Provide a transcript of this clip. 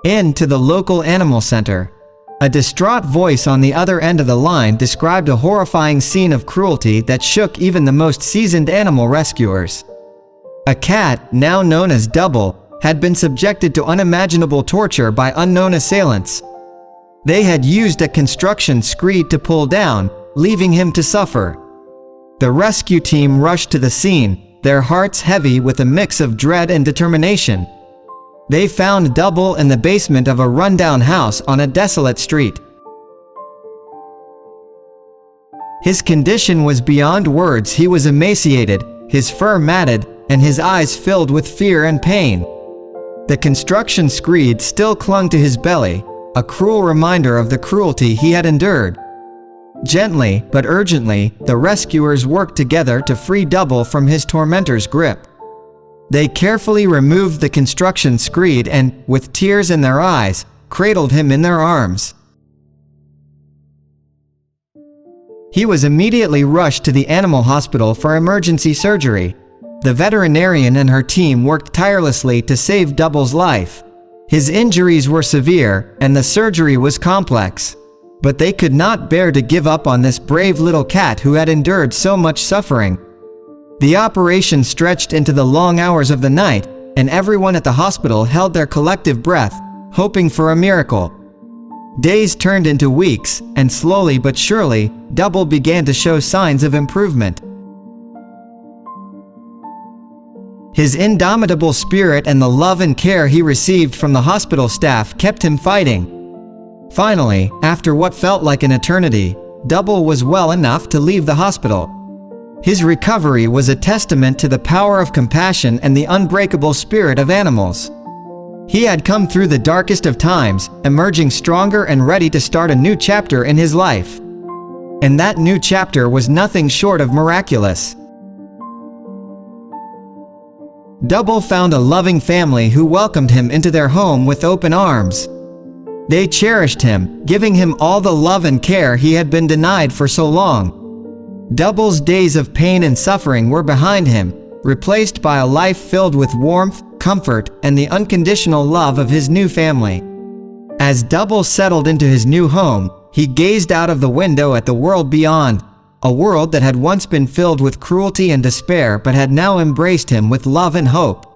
into the local animal center. A distraught voice on the other end of the line described a horrifying scene of cruelty that shook even the most seasoned animal rescuers. A cat, now known as Double, had been subjected to unimaginable torture by unknown assailants. They had used a construction screed to pull down, leaving him to suffer. The rescue team rushed to the scene, their hearts heavy with a mix of dread and determination. They found Double in the basement of a rundown house on a desolate street. His condition was beyond words. He was emaciated, his fur matted, and his eyes filled with fear and pain. The construction screed still clung to his belly, a cruel reminder of the cruelty he had endured. Gently but urgently, the rescuers worked together to free Double from his tormentor's grip. They carefully removed the construction screed and, with tears in their eyes, cradled him in their arms. He was immediately rushed to the animal hospital for emergency surgery. The veterinarian and her team worked tirelessly to save Double's life. His injuries were severe, and the surgery was complex. But they could not bear to give up on this brave little cat who had endured so much suffering. The operation stretched into the long hours of the night, and everyone at the hospital held their collective breath, hoping for a miracle. Days turned into weeks, and slowly but surely, Double began to show signs of improvement. His indomitable spirit and the love and care he received from the hospital staff kept him fighting. Finally, after what felt like an eternity, Double was well enough to leave the hospital. His recovery was a testament to the power of compassion and the unbreakable spirit of animals. He had come through the darkest of times, emerging stronger and ready to start a new chapter in his life. And that new chapter was nothing short of miraculous. Double found a loving family who welcomed him into their home with open arms. They cherished him, giving him all the love and care he had been denied for so long. Double's days of pain and suffering were behind him, replaced by a life filled with warmth, comfort, and the unconditional love of his new family. As Double settled into his new home, he gazed out of the window at the world beyond, a world that had once been filled with cruelty and despair but had now embraced him with love and hope.